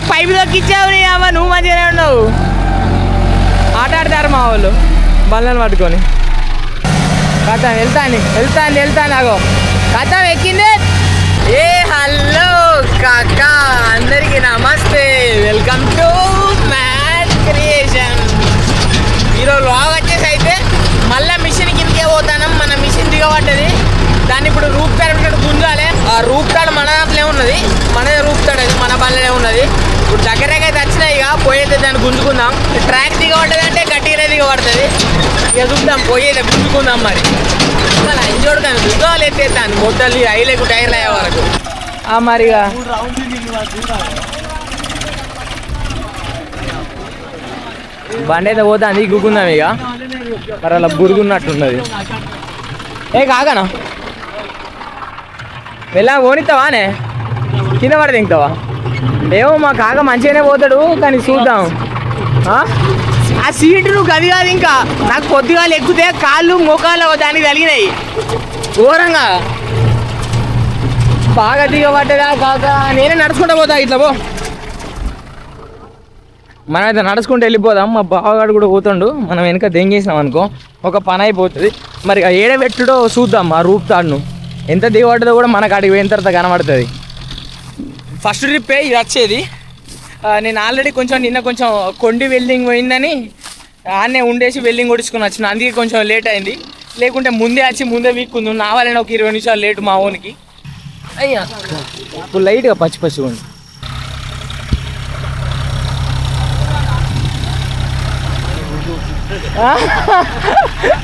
Pipe దొక్కిచ్చావు నీ అమ్మ నువ్వు మంచిగానే ఉన్నావు ఆట ఆడతారు మా వాళ్ళు బళ్ళను పట్టుకొని కథ వెళ్తాను అగో కథ ఎక్కింది ఏ హలో కాకా అందరికి నమస్తే వెల్కమ్ టు మ్యాట్ క్రియేషన్ ఈరోజు లాగ్ వచ్చేసి అయితే మళ్ళీ మిషన్ కిందకే పోతాం మన మిషన్ దిగబడ్డది దాన్ని ఇప్పుడు రూప్ తాడు గుంజాలి ఆ రూప్ తాడు మన దాంట్లో ఉన్నది మనదే రూప్ తాడు అది మన బండ్లోనే ఉన్నది ఇప్పుడు దగ్గరగా అయితే వచ్చినాయి ఇక పోయేది దాన్ని గుంజుకుందాం ట్రాక్ దిగబడ్డది అంటే గట్టిగానే దిగబడుతుంది ఇక చూద్దాం పోయేది గుంజుకుందాం మరి ఇంజోడు కానీ గుంజాలు ఎత్తేస్తాను మొత్తాలు ఐలేకు టైర్లు అయ్యే వరకు మరిగా బండి అయితే పోతుంది గుగ్గుందాం ఇక మరి అలా బురుగున్నట్టున్నది ఏ కాకనా వెళ్ళా పోనిస్తావానే కింద పడి దింగుతావా ఏమో మా కాక మంచిగానే పోతాడు కానీ చూద్దాం ఆ సీటు నువ్వు గది కాదు ఇంకా నాకు పొద్దుగా ఎక్కితే కాళ్ళు మోకాళ్ళు దానికి తగిలినాయి ఘోరంగా బాగా దిగబడ్డదా కాక నేనే నడుచుకుంటా పోతా ఇట్లా పో మనం అయితే నడుచుకుంటూ వెళ్ళిపోదాం మా బావగాడు కూడా పోతుండు మనం వెనక దెంగేసినాం అనుకో ఒక పని అయిపోతుంది మరి ఏడబెట్టుడో చూద్దాం ఆ రూప్ తాడును ఎంత దిగబడ్డదో కూడా మనకు అడిగి పోయిన తర్వాత కనబడుతుంది ఫస్ట్ ట్రిప్పే ఇది వచ్చేది నేను ఆల్రెడీ నిన్న కొంచెం కొండి వెల్డింగ్ పోయిందని ఆన్నే ఉండేసి వెల్డింగ్ కొడుచుకుని వచ్చిన అందుకే కొంచెం లేట్ అయింది లేకుంటే ముందే వచ్చి ముందే వీక్కుంది నావాలని ఒక 20 నిమిషాలు లేటు మా ఓనికి అయ్యా ఇప్పుడు లైట్గా పచ్చి ఉంది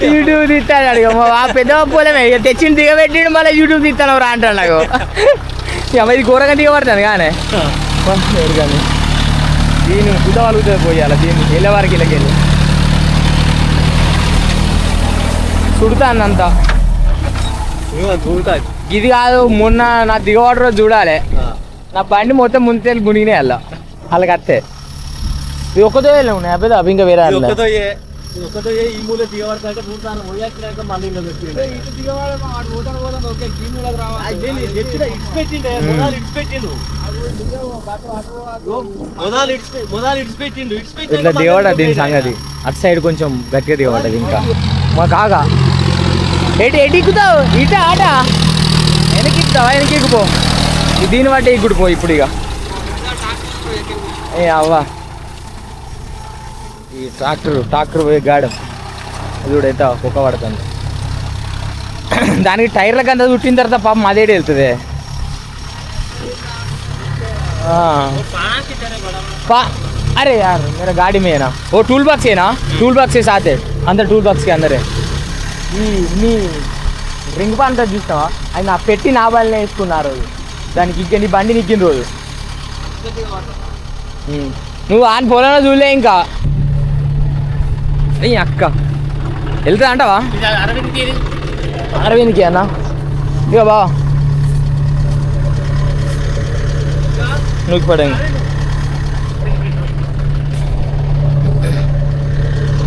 యూట్యూబ్ తీస్తాడు అడిగ మా పెద్ద పోలేమే ఇక తెచ్చిన దిగబెట్టి మళ్ళీ యూట్యూబ్ తీస్తాను రా అంటాడు నాకు ఇది ఘోరంగా దిగబడుతుంది కానీ కానీ దీన్ని కుదవలుగుతుంది పోయాలి దీన్ని వెళ్ళే వారికి ఇళ్ళకెళ్ళి చుడుతాను అంతా ఇది కాదు మొన్న నా దిగబడి రోజు చూడాలి నా బండి మొత్తం ముందు గుణిగినాయి వాళ్ళకి అత్తే ఇది ఒక్కతో వెళ్ళాము పెద్ద ఇంకా వేరే ఇట్లా దిగబడ దీని సంగతి అటు సైడ్ కొంచెం గట్టిగా దిగబడ్డది ఇంకా మా కాగా ఎటు ఎక్కుతావు ఇట ఆట వెనక్కిస్తావా వెనక్కిపో దీన్ని బట్టి ఎక్కుడు పో ఇప్పుడు ఇక ఏ అవ్వా ఈ ట్రాక్టర్ పోయే గాడం చూడైతే కుక్క పడుతుంది దానికి టైర్లకు అంతా చుట్టిన తర్వాత పాపం అదేడు వెళ్తుంది अरे यार मेरा गाड़ी में है ना वो टूल बॉक्स है ना टूल बॉक्स के साथ है अंदर टूल बॉक्स के अंदर है నీ రింగ్ పంట చూస్తావా అది నా పెట్టి నా వాళ్ళనే వేసుకున్నారు దానికి ఇంకా నీ బండి నిక్కిన రోజు నువ్వు ఆన్ పోలేనో చూడలే ఇంకా అయ్యి అక్క వెళ్తా అంటావా అరవింద్కి అన్న ఇక బా నువ్వు పడండి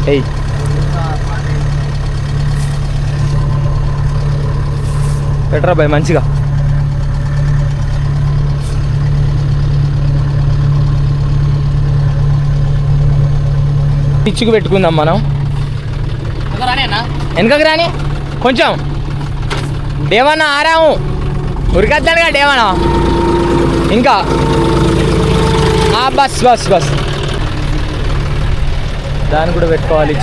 ఏయ్ పెట్టరా బాయ్ మంచిగా పిచ్చుకు పెట్టుకుందాం మనం వెనకకి రాని కొంచెం డేవన్నా ఆరాము ఉరికొద్దాడుగా డేవన్నా ఇంకా బస్ బస్ బస్ దాన్ని కూడా పెట్టుకోవాలి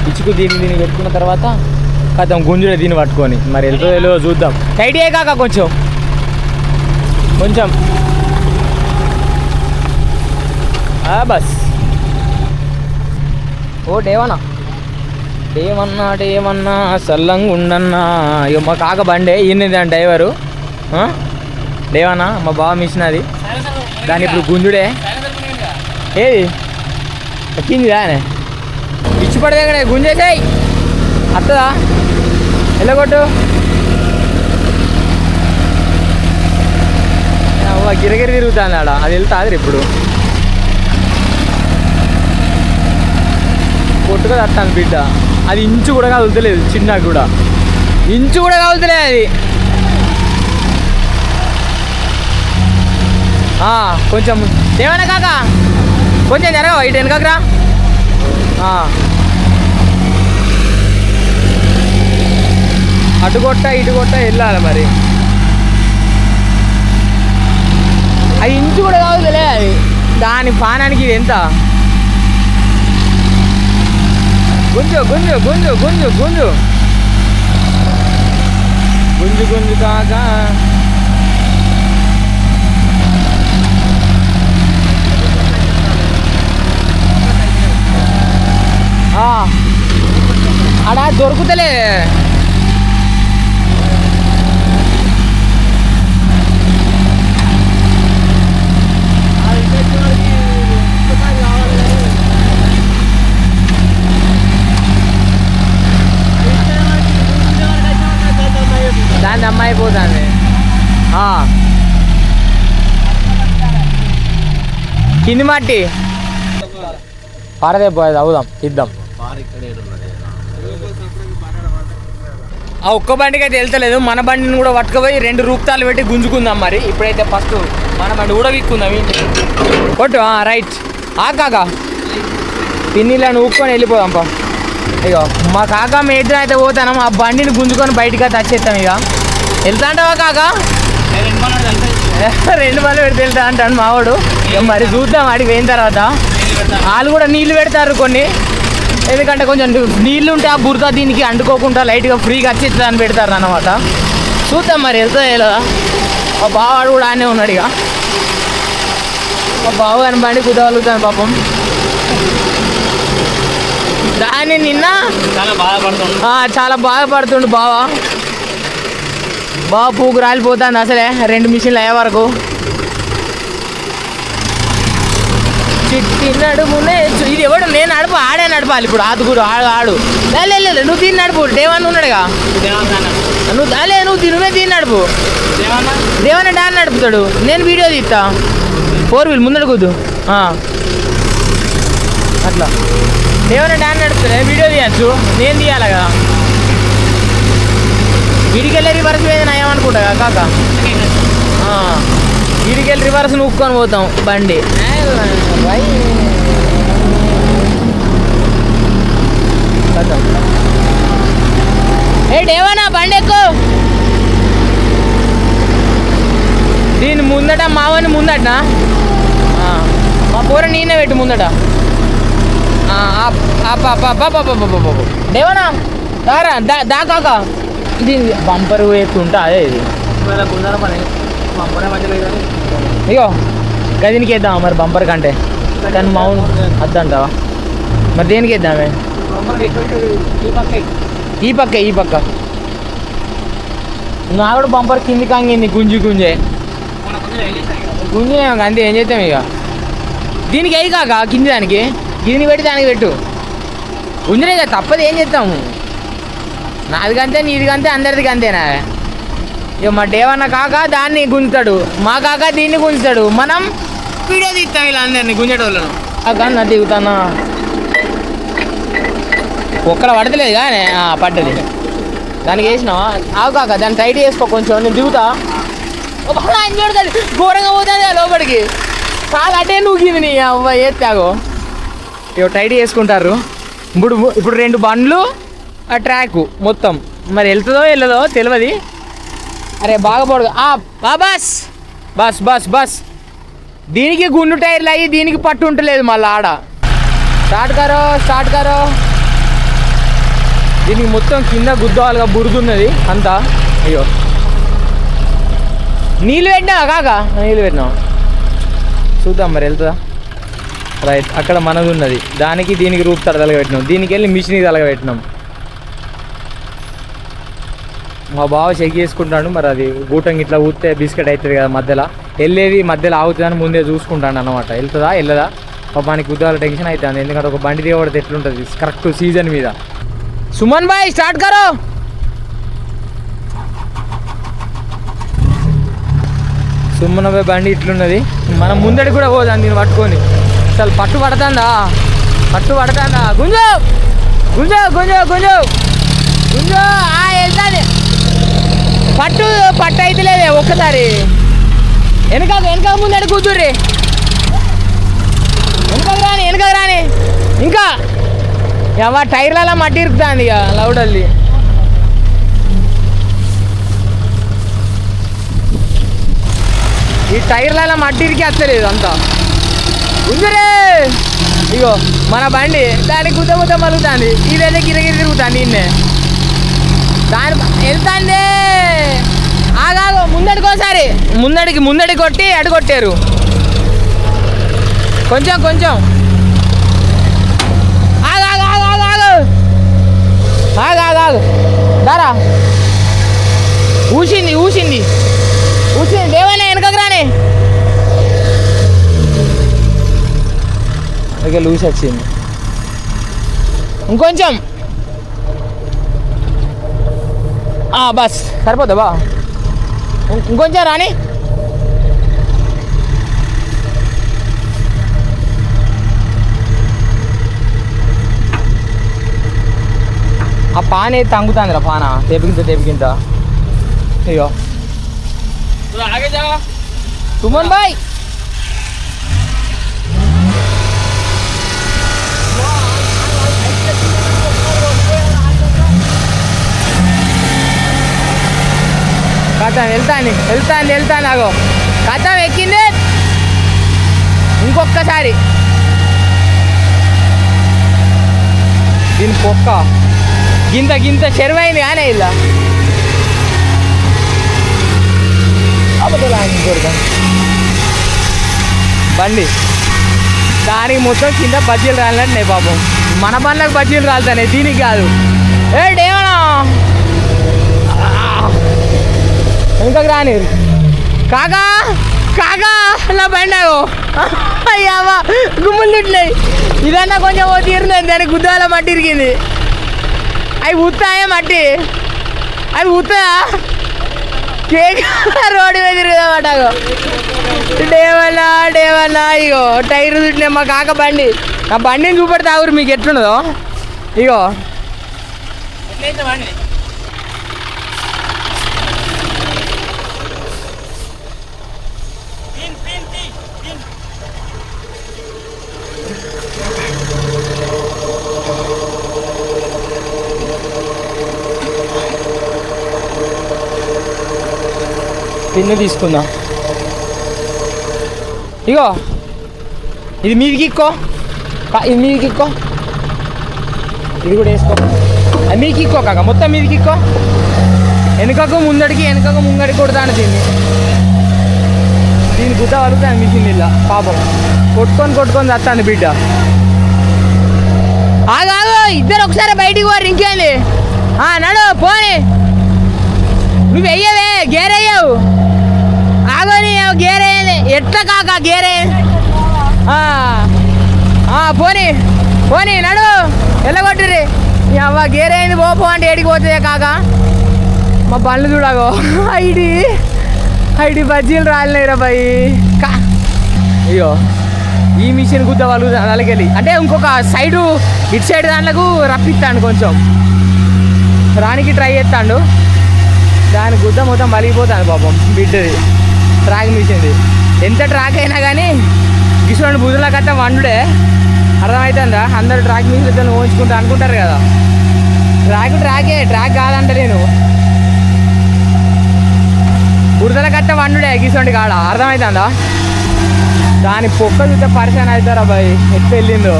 ఇచ్చుకు దీన్ని పెట్టుకున్న తర్వాత కథం గుంజుడే దీన్ని పట్టుకొని మరి వెళ్తుందో చూద్దాం టైట్ అయ్యే కాక కొంచెం బస్ ఓ ఏమన్నా సల్లంగా ఉండన్నా ఇక మా కాక బండే ఈయనది అని డ్రైవరు డేవన్నా మా బావ మిషన్ అది దాని ఇప్పుడు గుంజుడే ఏది ఎక్కింది దానే ఇచ్చి పడదే కదా గుంజేసాయి అత్తదా వెళ్ళగొట్టు గిరగిరి తిరుగుతుంది ఆడ అది వెళ్తాది ఇప్పుడు కొట్టుగా తట్టాను బిడ్డ అది ఇంచు కూడా కదులుతలేదు చిన్న కూడా ఇంచు కూడా కదులుతలేదు అది కొంచెం ఏమన్నా కాక కొంచెం జరగవా ఇటు వెనకరా. అటు కొట్ట ఇటు కొట్ట వెళ్ళాలి మరి. అది ఇంచు కూడా కావులే అది దాని పానానికి ఇది ఎంత. గుంజు గుంజు గుంజు గుంజు గుంజు గుంజు గుంజు కాక ఆడ దొరుకుతలే. దాన్ని అమ్మాయిపోతుంది. కింది మట్టి పారదే పోయేది అవుదాం ఇద్దాం. ఆ ఒక్క బండికి అయితే వెళ్తలేదు. మన బండిని కూడా పట్టుకుపోయి 2 రూపాయలు పెట్టి గుంజుకుందాం మరి. ఇప్పుడైతే ఫస్ట్ మన బండి కూడా విక్కుందాం. కొట్టు రైట్ కాకా పిన్నిలను ఊక్కొని వెళ్ళిపోదాం పా. ఇక మా కాక మేద్రం అయితే పోతాను. ఆ బండిని గుంజుకొని బయటికి అయితే వచ్చేస్తాం. ఇక వెళ్తా అంటావా కాక? 2 బళ్ళు పెడితే వెళ్తా అంటాను మావాడు. ఇక మరి చూద్దాం ఆడికి పోయిన తర్వాత. వాళ్ళు కూడా నీళ్ళు పెడతారు కొన్ని, ఎందుకంటే కొంచెం నీళ్ళు ఉంటే ఆ బురద దీనికి అంటుకోకుండా లైట్గా ఫ్రీగా వచ్చేస్తుంది అని పెడతారు అన్నమాట. చూద్దాం మరి వెళ్తా వెళ్ళదా. మా బావాడు కూడా ఆనే ఉన్నాడు. ఇక మా బావ అని బండి కుదవలుగుతాను పాపం. దాన్ని నిన్న చాలా బాధపడుతుండు బావా. బాగా పూకు రాలిపోతుంది అసలే 2 మిషన్లు అయ్యే వరకు. చిట్టి నడుమునే ఇది ఎవడు నేను నడుపు ఆడే నడపాలి ఇప్పుడు. ఆదుగురు ఆడు లేదు నువ్వు దీన్ని నడుపు. దేవన్న ఉన్నాడుగా నువ్వు నువ్వే దీన్ని నడుపు. దేవన్న డాన్ నడుపుతాడు. నేను వీడియో తీస్తా 4 వీల్ ముందడు కూదు అట్లా. దేవన్న డాన్ నడుపుతాడు వీడియో తీయచ్చు. నేను తీయాలి కదా. వీడికెళ్ళి రివర్స్ మీద నయమనుకుంటా కాక. వీడికెళ్ళి రివర్స్ నూక్కొని పోతాం బండి. డేవనా బండి ఎక్కువ. దీని ముందట మావని ముందట మా పూర నేనే పెట్టు ముందట. డేవనా దారా దా కాక. దీని బంపర్ ఎత్తుంటా అదే ఇది. అయ్యో గదినికి వేద్దామా మరి బంపర్ కంటే? కానీ మామూలు వద్దంటావా మరి? దేనికి వేద్దామే? ఈ పక్క నా కూడా బంపర్ కింది కాంగింది గుంజే అంతే. ఏం చేద్దాం ఇక దీనికి అయి కాక కింది దానికి దీనికి పెట్టి దానికి పెట్టు. గుంజనే కదా తప్పదు. ఏం చేస్తాము? నాది కంతే నీది కంతే అందరిది కంతేనా? ఇక మా డేవన్న కాక దాన్ని గుంజుతాడు, మా కాక దీన్ని గుంజుతాడు. మనం వీడియో తీస్తాం ఇలా అందరినీ గుంజేటోళ్ళను. కాక నా దిగుతానా ఒక్కడ పడతలేదు కానీ పడ్డది. దానికి వేసినావా? ఆవు కాక దాన్ని టైట్ చేసుకో కొంచెం. నేను దిగుతా. అంజోడు కదా ఘోరంగా పోతుంది కదా లోపలికి. కాదు అటే నూకింది నీ అవ్వ ఏత్తాగో. ఇక టైట్ చేసుకుంటారు. ఇప్పుడు 2 బండ్లు ఆ ట్రాక్ మొత్తం మరి వెళ్తుందో వెళ్ళదో తెలియదు. అరే బాగా పొడుగు బస్ బస్ బస్ బస్. దీనికి గుండు టైర్లు అయ్యి దీనికి పట్టు ఉంటలేదు మళ్ళీ ఆడ. స్టార్ట్ కారో. దీనికి మొత్తం కింద గుద్దవాలుగా బురుదున్నది అంతా. అయ్యో నీళ్ళు పెట్టినా కాక నీళ్ళు పెట్టినా. చూద్దాం మరి వెళ్తుందా. రైట్ అక్కడ మనది ఉన్నది. దానికి దీనికి రూప్ తలగబెట్టినాం. దీనికి వెళ్ళి మిషన్కి తలగబెట్టినాం. మా బావ చెక్ చేసుకుంటాడు మరి. అది గూటంగి ఇట్లా ఊస్తే బిస్కెట్ అవుతుంది కదా మధ్యలో. వెళ్ళేది మధ్యలో ఆగుతుందని ముందే చూసుకుంటాను అన్నమాట. వెళ్తుందా వెళ్ళదా పాపానికి ఉద్యోగాల టెన్షన్ అవుతుంది. ఎందుకంటే ఒక బండి దిగబడితే ఎట్లుంటుంది కరెక్ట్ సీజన్ మీద. సుమన్ భాయ్ స్టార్ట్ కరో. సుమన్ భాయ్ బండి ఇట్లున్నది. మనం ముందడికి కూడా పోదాం దీన్ని పట్టుకొని. అసలు పట్టు పడుతుందా గుంజు గుంజు గుంజు గుంజు గుంజు వెళ్తాది. పట్టు అయితే లేదే ఒక్కసారి. వెనక ముందడి కూతుర్రి. ఏమో టైర్లలో మట్టి ఇరుకుతుంది ఇక లౌడల్లి. ఈ టైర్లలో మట్టి ఇరికి వస్తలేదు అంతా ఉందిరే. ఇగో మన బండి దానికి గుద్ద మలుగుతుంది, ఇదైతే గిరగిరి తిరుగుతుంది. ఇన్నే దాని వెళ్తాండే. ఆగాగు ముందడికోసారి ముందడి కొట్టి అడు కొట్టారు. కొంచెం ఆగాగు దారా. ఊసింది దేవన్న వెనకకు రాని. ఇక లూసి వచ్చింది. ఇంకొంచెం బస్ సరిపోతా బా. ఇంకొంచెం రాని. ఆ పాన అయితే తంగుతుందిరా. పాన తెపికింత అయ్యో సుమన్ బాయ్. కథం వెళ్తాను ఆగో. కథం ఎక్కింది. ఇంకొక్కసారి దీని పొక్క గింత చెరువైంది కానీ ఇలా బండి దానికి మొత్తం కింద బజ్జీలు రాలినట్టున్నాయి పాపం. మన బండ్లకు బజ్జీలు రాలుతున్నాయి, దీనికి కాదు. ఏమన్నా వెనుకకు రాని. కాకా నా బండి అయ్యావా గుమ్ములు తిట్టినాయి. ఇదన్నా కొంచెం ఓ తీరుంది, దానికి గుద్దాల మట్టి ఇరిగింది. అవి ఊతాయా మట్టి? అవి ఊతాయా? కేక్ రోడ్డు మీద తిరుగుదామట. డేవన్నా ఇగో టైర్ చుట్టినా మా కాక బండి. ఆ బండిని చూపెడితే ఆగురు మీకు ఎట్లున్నదో. ఇగో పిన్ను తీసుకుందాం. ఇగో ఇది మీదికి ఇక్కో, ఇది కూడా వేసుకో. అది మీదికి ఇక్కో కాక, మొత్తం మీదికి ఇక్కో. వెనుకకు ముంగడికి కొడతాను దీని గుద్ద వలుగుతాను మిషన్ ఇలా. పాపం కొట్టుకొని వస్తాను బిడ్డ. ఆగాగు ఇద్దరు ఒకసారి బయటికి పోరు. ఇంకేంది నడు పోనీ. నువ్వు వెయ్యవే గేరయ్యావు. ఆగోని గేరేయండి. ఎట్లా కాక గేరే పోనీ నడు. వెళ్ళగొట్టుర్రి. అవ్వ గేరేయండి పో అంటే ఏడికి పోతుందే కాక. మా బండ్లు చూడాగో. ఐడి బజ్జీలు రాలినాయిరా బాయ్. అయ్యో ఈ మిషన్ గుద్ద వాళ్ళు అలాగెళ్ళి అంటే ఇంకొక సైడు ఇటు సైడ్ దాంట్లకు రప్పిస్తాడు. కొంచెం రానికి ట్రై చేస్తాడు. దాని గుద్ద మొత్తం వలిగిపోతాను పాపం బిడ్డది. ట్రాక్ మిషన్ది ఎంత ట్రాక్ అయినా కానీ గిసుడు బుధుల కట్ట వండుడే అర్థమవుతుందా. అందరూ ట్రాక్ మిషన్తో ఊహించుకుంటా అనుకుంటారు కదా. ట్రాక్ కాదంట. నేను బురదల కట్ట వండుడే గిసుండి కాడ. అర్థమవుతుందా. దాని పొక్క చూస్తే పరిచయం అవుతారా బాయ్. ఎట్లా వెళ్ళిందో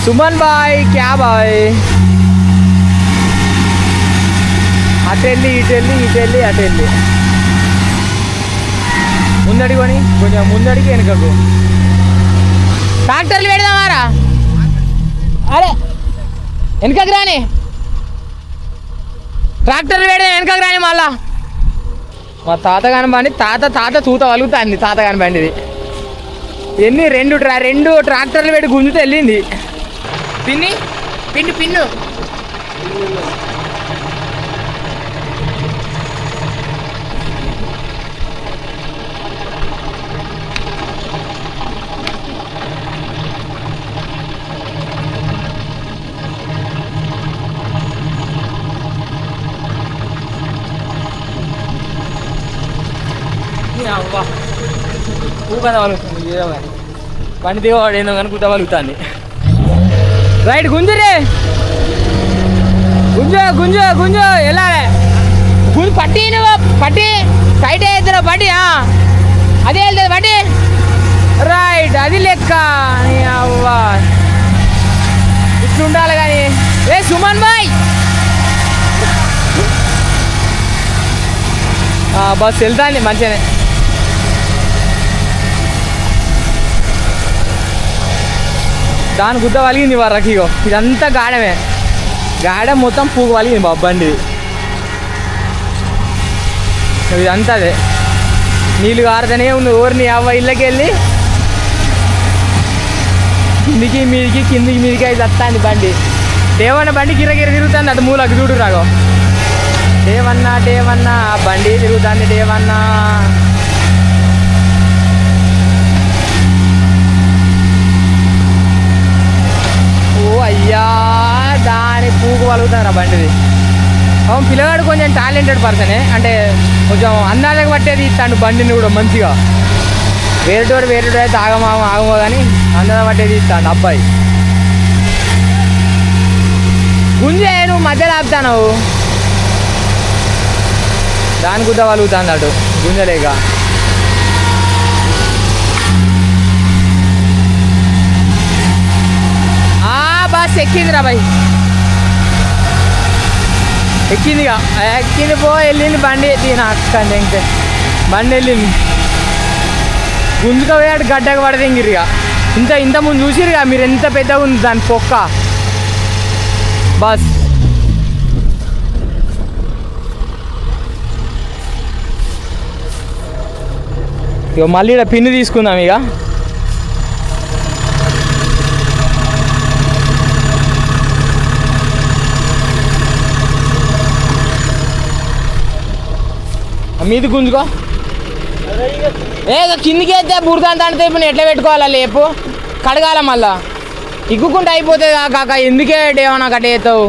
సుమన్ బాయ్. క్యా బాయ్. అటెళ్ళి అటెళ్ళి ముందడి కొని కొంచెం ముందడికి వెనుకకు. ట్రాక్టర్లు పెడదామారా? అరే వెనుకకు రాని. ట్రాక్టర్లు పెడదాం వెనుకకు రాని. మళ్ళా మా తాతగాని బండి తాత తూత వలుగుతుంది. తాతగాని బండిది ఎన్ని రెండు ట్రాక్టర్లు పెట్టి గుంజుతూ వెళ్ళింది. పిన్ను అవ్వా ఊ కదా వలుగుతుంది. బండి దిగవాడు ఏందో కానీ గుద్ద వలుగుతుంది. రైట్ గుంజురే గుంజు గుంజు గుంజు వెళ్ళాలి గుంజు పట్టి నువ్వు పట్టి టైట్ అవుతున్నావు పట్టి అదే వెళ్తుంది పట్టి రైట్ అది లెక్క అవ్వా ఇట్లుండాలి కానీ ఏ సుమన్ బాయ్ బస్ వెళ్తాంది మంచిగానే దాని గుద్ద వలిగింది వరకిగో ఇదంతా గాడమే గాడ మొత్తం పూగు వలిగింది బాబు బండి ఇదంతా అదే నీళ్ళు కారుతూనే ఉంది ఊరిని అవ్వ ఇళ్ళకి వెళ్ళి కిందికి మీదికి కిందికి మీదికి అయితే వస్తుంది బండి దేవన్న బండి గిరగిర తిరుగుతుంది అటు మూలకి చూడు రాగో దేవన్నా దేవన్నా బండి తిరుగుతుంది దేవన్నా ఓ అయ్యా దాని పూకు వలుగుతారా బండిది అవును పిల్లగాడు కొంచెం టాలెంటెడ్ పర్సనే అంటే కొంచెం అందాజకు పట్టేది ఇస్తాడు బండిని కూడా మంచిగా వేరేటోడు అయితే ఆగమో కానీ అందాజ పట్టేది ఇస్తాడు అబ్బాయి గుంజే నువ్వు మధ్యలో ఆపుతాను దాని గుద్ద వలుగుతాను అటు గుంజలేక బస్ ఎక్కిందిరా బాయ్ ఎక్కిందిగా ఎక్కింది వెళ్ళింది బండి దీని అక్కండి ఇంకే బండి వెళ్ళింది గుంజుక పోయాడు గడ్డకు పడది ఇంగిరిగా ఇంత ముందు చూసిరుగా మీరు ఎంత పెద్దగా ఉంది దాని పొక్క బస్ ఇక మళ్ళీ ఇక్కడ పిన్ను తీసుకుందాం ఇక మీది గుంజుకో కిందికి అయితే బురదంతా అంటే ఇప్పుడు ఎట్లా పెట్టుకోవాలా లేపు కడగాల మళ్ళా ఇగ్గుకుంటే అయిపోతుంది కాక ఎందుకే ఏమన్నా కట్ట అవుతావు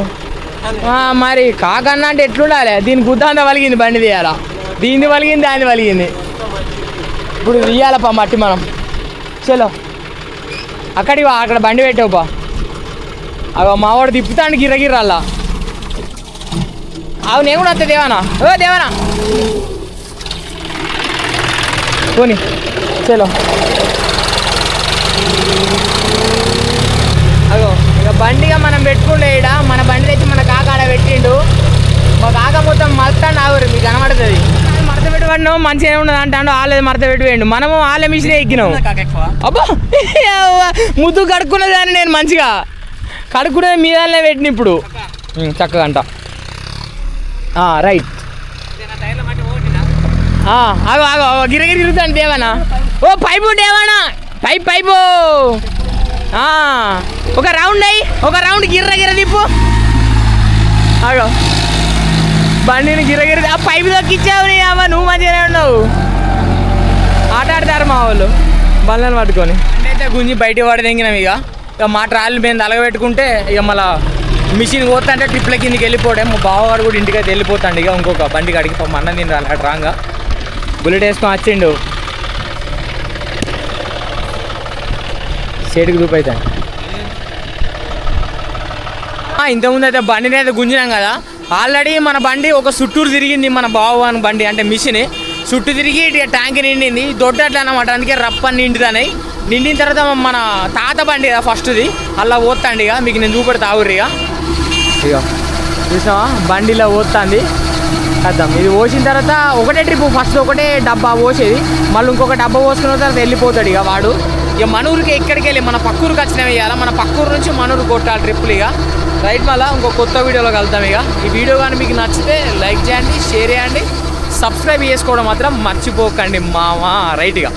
మరి కాకన్నా అంటే ఎట్లుండాలి దీని గుద్దంతా వలిగింది బండి తీయాలా దీన్ని వలిగింది దాన్ని వలిగింది ఇప్పుడు తీయాలప్పా మట్టి మనం చలో అక్కడికి అక్కడ బండి పెట్టావుపా అవి మావాడు తిప్పుతాండి గిర్రగిర్రల్లా అవు నేను కూడా వస్తా దేవానా ఓ దేవానా పోనీ చలో అగో ఇక బండిగా మనం పెట్టుకుండే ఇడ మన బండి తెచ్చి మన కాక ఆడ పెట్టిండు మా కాక మొత్తం మడతాండు ఆగురు మీకు కనబడుతుంది మడత పెట్టుబడినాం మంచిగా ఉన్నది అంటాడు వాళ్ళది మడత పెట్టిపోయిండు మనము వాళ్ళ మిషనే ఎక్కినాం అబ్బా ముద్దు కడుక్కున్నది అని నేను మంచిగా కడుక్కునేది మీ దానిలో పెట్టిన ఇప్పుడు చక్కగా అంట రైట్ ఆగో ఆగో గిరగిరి తిరుగుతాను దేవానా ఓ పైపు దేవానా పైపు ఒక రౌండ్ అయ్యి ఒక రౌండ్ గిర్ర తిప్పు ఆగో బండిని గిరగిరి ఆ పైపు దొక్కిచ్చావు నీ అమ్మ నువ్వు మంచిగానే ఉన్నావు ఆట ఆడతారు మా వాళ్ళు బళ్ళని పట్టుకొని అయితే గుంజి బయట పడి తెంగినాం ఇక మా ట్రాలీ మీద అలగబెట్టుకుంటే ఇక మళ్ళీ మిషన్ పోతుంటే ట్రిప్ల కిందకి వెళ్ళిపోవడం మా బావగాడు కూడా ఇంటికి అయితే వెళ్ళిపోతాడు ఇక ఇంకొక బండి కాడికి పాపం అన్నం తిని అటు రాంగా బుల్లెట్ వేసుకొని వచ్చిండు సేటుకు దూపైతాను ఇంతకుముందు అయితే బండిని అయితే గుంజినాం కదా ఆల్రెడీ మన బండి ఒక చుట్టూరు తిరిగింది మన బావగాని బండి అంటే మిషన్ చుట్టూ తిరిగి ఇక ట్యాంక్ నిండింది దొడ్డట్లు అన్నమాట అందుకే రప్పని నిండుతాయి నిండిన తర్వాత మన తాత బండి కదా ఫస్ట్ది అలా పోతాండి ఇక మీకు నేను చూపెడతా ఆగుర్రి ఇక చూసినావా బండిలో పోతుంది కద్దాం ఇది పోసిన తర్వాత ఒకటే ట్రిప్ ఫస్ట్ ఒకటే డబ్బా పోసేది మళ్ళీ ఇంకొక డబ్బా పోసుకున్న తర్వాత వెళ్ళిపోతాడు ఇక వాడు ఇక మనూరుకి ఎక్కడికి వెళ్ళి మన పక్కూరుకి వచ్చినవి ఇవ్వాలి మన పక్కూరు నుంచి మనూరు కొట్టాలి ట్రిప్పులు ఇక రైట్ మళ్ళీ ఇంకో కొత్త వీడియోలో కలుద్దాం ఇక ఈ వీడియో కానీ మీకు నచ్చితే లైక్ చేయండి షేర్ చేయండి సబ్స్క్రైబ్ చేసుకోవడం మాత్రం మర్చిపోకండి మావా రైట్గా